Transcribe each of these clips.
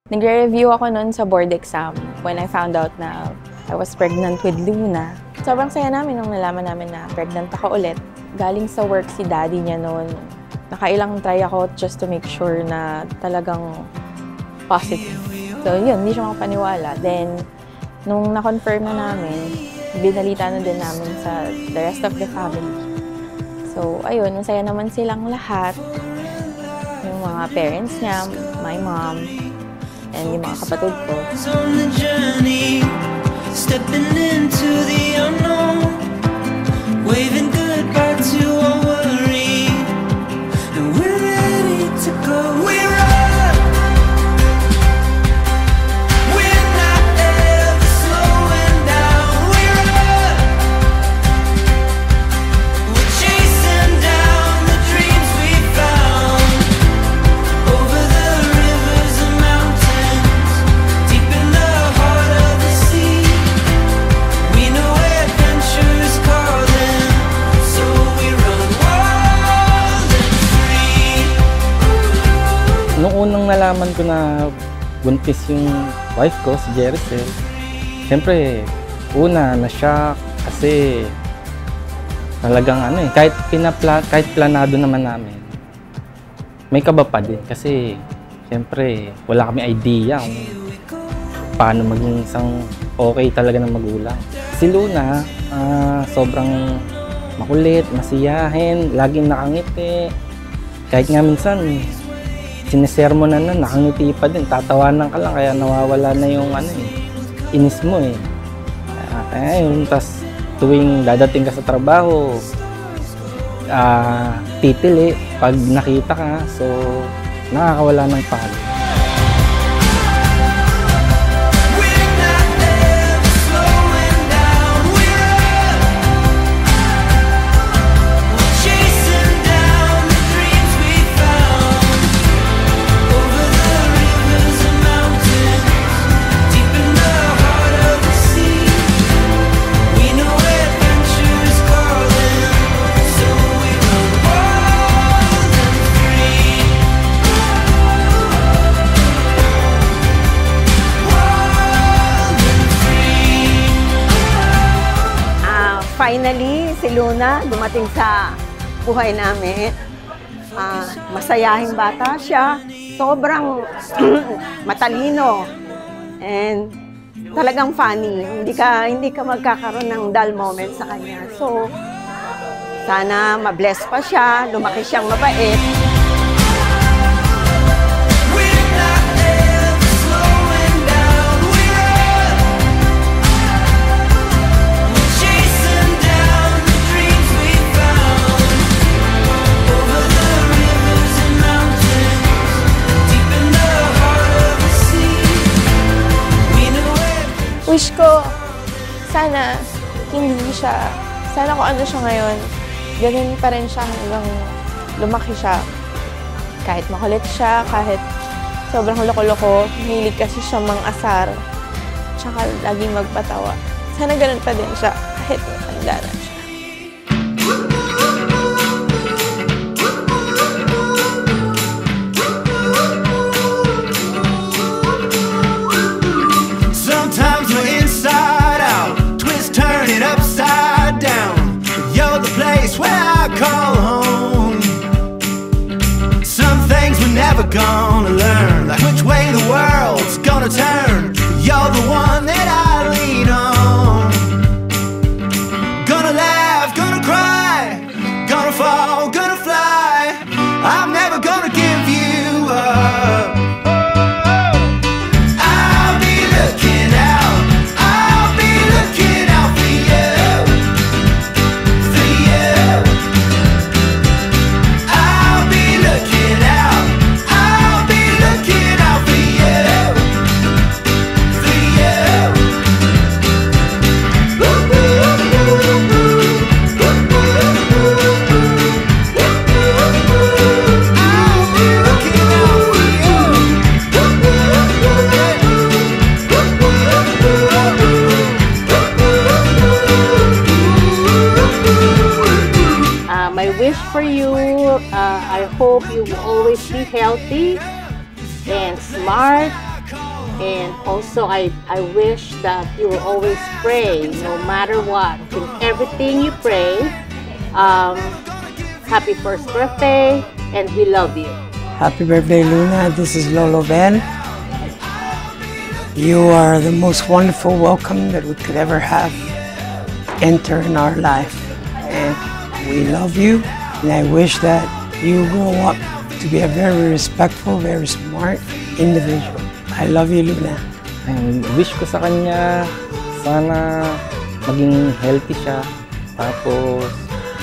Nagre-review ako noon sa board exam when I found out na I was pregnant with Luna. Sobrang saya namin nung nalaman namin na pregnant ako ulit. Galing sa work si daddy niya noon. Nakailang try ako just to make sure na talagang positive. So yun, hindi siya makapaniwala. Then, nung na-confirm na namin, binalita na din namin sa the rest of the family. So ayun, masaya naman silang lahat. Yung mga parents niya, my mom, and yung mga kapatid ko. Stepping into the unknown, waving goodbye to our worry, and we're ready to go. We're up. We're not ever slowing down. We're up. We're chasing down the dreams we found over the rivers and mountains, deep in the heart of the sea. Nung unang nalaman ko na buntis yung wife ko, si Jericel, siyempre, una, na-shock kasi talagang kahit planado naman namin, may kaba pa din kasi siyempre, wala kami idea kung paano maging isang okay talaga ng magulang. Si Luna, sobrang makulit, masiyahin, laging nakangiti. Kahit nga minsan, sinisermonan na, nakangiti pa din, tatawanan ka lang, kaya nawawala na yung inis mo eh. Ayun, tas tuwing dadating ka sa trabaho, titili pag nakita ka, so nakakawala ng pagod. Finally, si Luna dumating sa buhay namin. Masayahing bata siya. Sobrang matalino. And talagang funny. Hindi ka magkakaroon ng dull moment sa kanya. So, sana ma-bless pa siya. Lumaki siyang mabait. Wish ko, sana kung ano siya ngayon, ganun pa rin siya hanggang lumaki siya. Kahit makulit siya, kahit sobrang loko-loko, mahilig kasi siya mang-asar, tsaka laging magpatawa. Sana ganun pa din siya, kahit matanda na siya. Gonna learn like which way the world's gonna turn. You're the one that I lean on. Gonna laugh, gonna cry, gonna fall, gonna fly. I'm never gonna give you up. I'll be looking out. I'll be looking out for you. For you. I'll be looking out. My wish for you, I hope you will always be healthy and smart And also, I wish that you will always pray, no matter what. In everything you pray, happy first birthday, and we love you. Happy birthday, Luna. This is Lolo Ben. You are the most wonderful welcome that we could ever have enter in our life. And we love you, and I wish that you grow up to be a very respectful, very smart individual. I love you, Luna. And wish ko sa kanya, sana maging healthy siya. Tapos,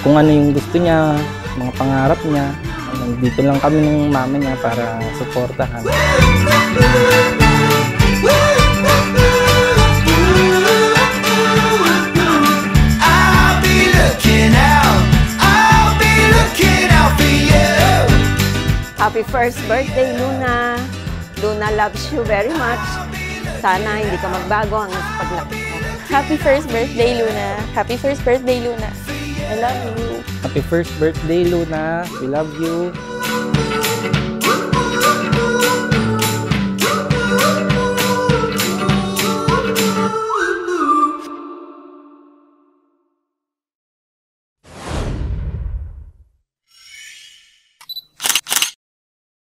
kung ano yung gusto niya, mga pangarap niya, nandito lang kami ng mama niya para suportahan. I'll be looking out for you. Happy first birthday, Luna. Luna loves you very much. Sana hindi ka magbago hanggang sa paglaki mo. Happy first birthday, Luna. Happy first birthday, Luna. I love you. Happy first birthday, Luna. We love you.